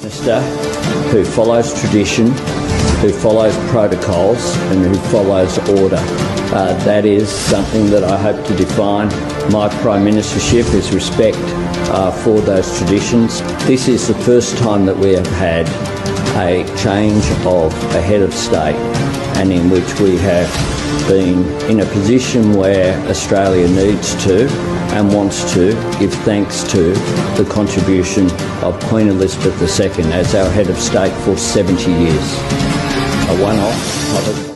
Minister who follows tradition, who follows protocols and who follows order. That is something that I hope to define my Prime Ministership is respect for those traditions. This is the first time that we have had a change of a head of state and in which we have been in a position where Australia needs to and wants to give thanks to the contribution of Queen Elizabeth II as our head of state for 70 years. A one-off public.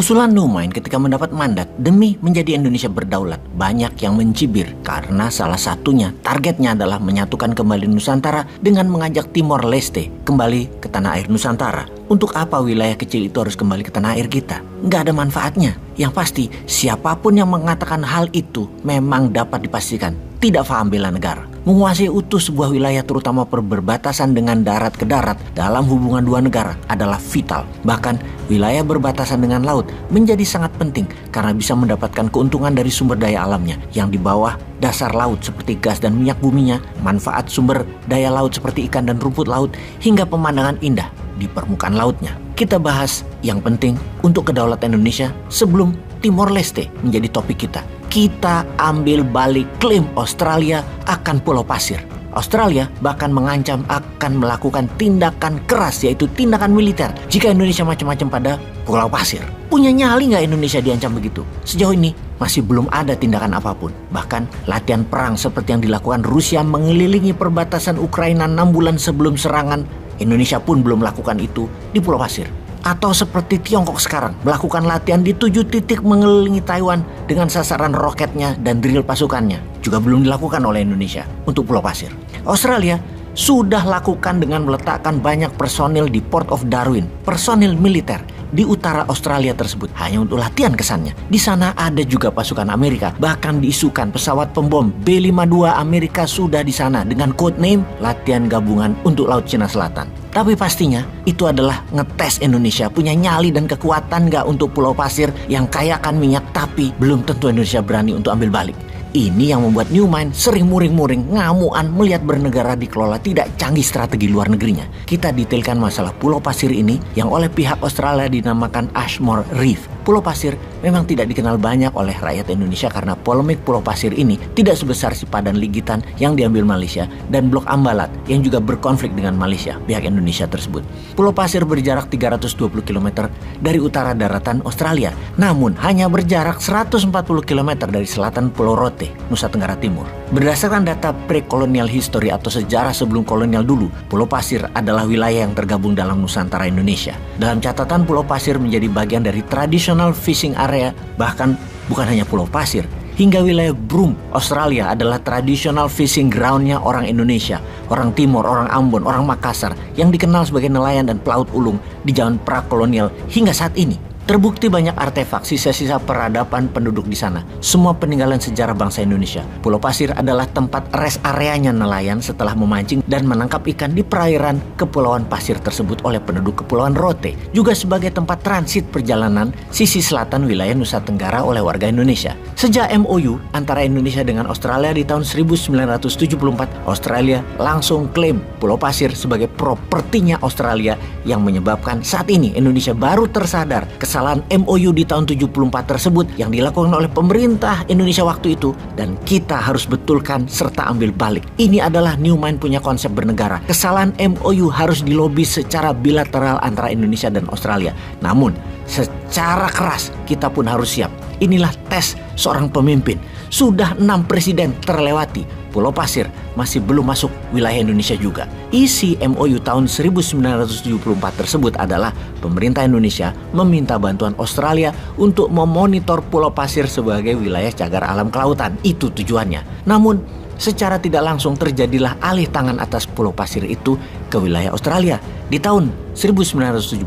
Usulan Neumann ketika mendapat mandat demi menjadi Indonesia berdaulat banyak yang mencibir karena salah satunya targetnya adalah menyatukan kembali Nusantara dengan mengajak Timor Leste kembali ke tanah air Nusantara. Untuk apa wilayah kecil itu harus kembali ke tanah air kita? Nggak ada manfaatnya. Yang pasti siapapun yang mengatakan hal itu memang dapat dipastikan tidak paham bela negara. Menguasai utuh sebuah wilayah terutama berbatasan dengan darat ke darat dalam hubungan dua negara adalah vital. Bahkan wilayah berbatasan dengan laut menjadi sangat penting karena bisa mendapatkan keuntungan dari sumber daya alamnya yang di bawah dasar laut seperti gas dan minyak buminya, manfaat sumber daya laut seperti ikan dan rumput laut, hingga pemandangan indah di permukaan lautnya. Kita bahas yang penting untuk kedaulatan Indonesia sebelum Timor Leste menjadi topik kita. Kita ambil balik klaim Australia akan Pulau Pasir. Australia bahkan mengancam akan melakukan tindakan keras, yaitu tindakan militer jika Indonesia macam-macam pada Pulau Pasir. Punya nyali nggak Indonesia diancam begitu? Sejauh ini masih belum ada tindakan apapun. Bahkan latihan perang seperti yang dilakukan Rusia mengelilingi perbatasan Ukraina 6 bulan sebelum serangan, Indonesia pun belum melakukan itu di Pulau Pasir. Atau seperti Tiongkok sekarang melakukan latihan di 7 titik mengelilingi Taiwan dengan sasaran roketnya dan drill pasukannya, juga belum dilakukan oleh Indonesia untuk Pulau Pasir. Australia sudah lakukan dengan meletakkan banyak personil di Port of Darwin, personil militer di utara Australia tersebut hanya untuk latihan kesannya. Di sana ada juga pasukan Amerika, bahkan diisukan pesawat pembom B-52 Amerika sudah di sana dengan code name latihan gabungan untuk Laut Cina Selatan. Tapi pastinya itu adalah ngetes Indonesia punya nyali dan kekuatan nggak untuk Pulau Pasir yang kaya akan minyak, tapi belum tentu Indonesia berani untuk ambil balik. Ini yang membuat Neumann sering muring-muring, ngamuan melihat bernegara dikelola tidak canggih strategi luar negerinya. Kita detailkan masalah Pulau Pasir ini yang oleh pihak Australia dinamakan Ashmore Reef. Pulau Pasir memang tidak dikenal banyak oleh rakyat Indonesia karena polemik Pulau Pasir ini tidak sebesar Sipadan Ligitan yang diambil Malaysia dan Blok Ambalat yang juga berkonflik dengan Malaysia, pihak Indonesia tersebut. Pulau Pasir berjarak 320 km dari utara daratan Australia, namun hanya berjarak 140 km dari selatan Pulau Rote, Nusa Tenggara Timur. Berdasarkan data pre-colonial history atau sejarah sebelum kolonial dulu, Pulau Pasir adalah wilayah yang tergabung dalam Nusantara Indonesia. Dalam catatan, Pulau Pasir menjadi bagian dari traditional fishing area, bahkan bukan hanya Pulau Pasir. Hingga wilayah Broome, Australia adalah traditional fishing groundnya orang Indonesia, orang Timur, orang Ambon, orang Makassar yang dikenal sebagai nelayan dan pelaut ulung di zaman prakolonial hingga saat ini. Terbukti banyak artefak sisa-sisa peradaban penduduk di sana. Semua peninggalan sejarah bangsa Indonesia. Pulau Pasir adalah tempat rest areanya nelayan setelah memancing dan menangkap ikan di perairan Kepulauan Pasir tersebut oleh penduduk Kepulauan Rote. Juga sebagai tempat transit perjalanan sisi selatan wilayah Nusa Tenggara oleh warga Indonesia. Sejak MOU antara Indonesia dengan Australia di tahun 1974, Australia langsung klaim Pulau Pasir sebagai propertinya Australia yang menyebabkan saat ini Indonesia baru tersadar kesalahan MOU di tahun 74 tersebut yang dilakukan oleh pemerintah Indonesia waktu itu, dan kita harus betulkan serta ambil balik. Ini adalah Neumann punya konsep bernegara. Kesalahan MOU harus dilobi secara bilateral antara Indonesia dan Australia. Namun secara keras kita pun harus siap. Inilah tes seorang pemimpin. Sudah 6 presiden terlewati, Pulau Pasir masih belum masuk wilayah Indonesia juga. Isi MOU tahun 1974 tersebut adalah pemerintah Indonesia meminta bantuan Australia untuk memonitor Pulau Pasir sebagai wilayah cagar alam kelautan. Itu tujuannya. Namun secara tidak langsung terjadilah alih tangan atas Pulau Pasir itu ke wilayah Australia. Di tahun 1976,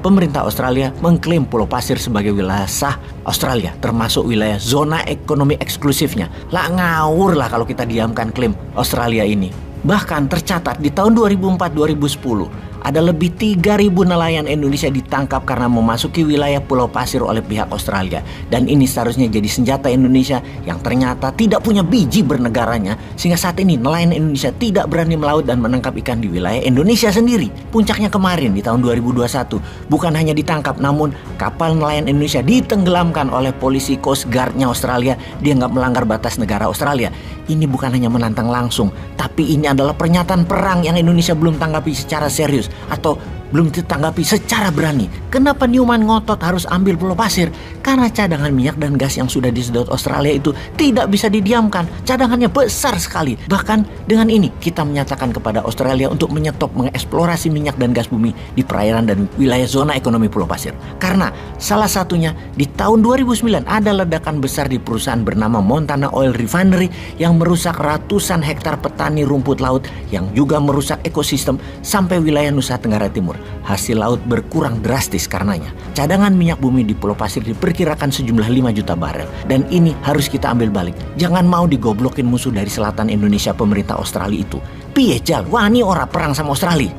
pemerintah Australia mengklaim Pulau Pasir sebagai wilayah sah Australia, termasuk wilayah zona ekonomi eksklusifnya. Lah ngawur lah kalau kita diamkan klaim Australia ini. Bahkan tercatat di tahun 2004-2010 ada lebih 3.000 nelayan Indonesia ditangkap karena memasuki wilayah Pulau Pasir oleh pihak Australia. Dan ini seharusnya jadi senjata Indonesia yang ternyata tidak punya biji bernegaranya, sehingga saat ini nelayan Indonesia tidak berani melaut dan menangkap ikan di wilayah Indonesia sendiri. Puncaknya kemarin di tahun 2021, bukan hanya ditangkap, namun kapal nelayan Indonesia ditenggelamkan oleh polisi Coast Guard-nya Australia. Dia nggak melanggar batas negara Australia. Ini bukan hanya menantang langsung, tapi ini adalah pernyataan perang yang Indonesia belum tanggapi secara serius atau belum ditanggapi secara berani. Kenapa Newman ngotot harus ambil Pulau Pasir? Karena cadangan minyak dan gas yang sudah disedot Australia itu tidak bisa didiamkan. Cadangannya besar sekali. Bahkan dengan ini kita menyatakan kepada Australia untuk menyetop mengeksplorasi minyak dan gas bumi di perairan dan wilayah zona ekonomi Pulau Pasir. Karena salah satunya di tahun 2009 ada ledakan besar di perusahaan bernama Montana Oil Refinery yang merusak ratusan hektar petani rumput laut yang juga merusak ekosistem sampai wilayah Nusa Tenggara Timur. Hasil laut berkurang drastis karenanya. Cadangan minyak bumi di Pulau Pasir diperkirakan sejumlah 5 juta barel. Dan ini harus kita ambil balik. Jangan mau digoblokin musuh dari selatan Indonesia pemerintah Australia itu. Piye jal, wani ora perang sama Australia.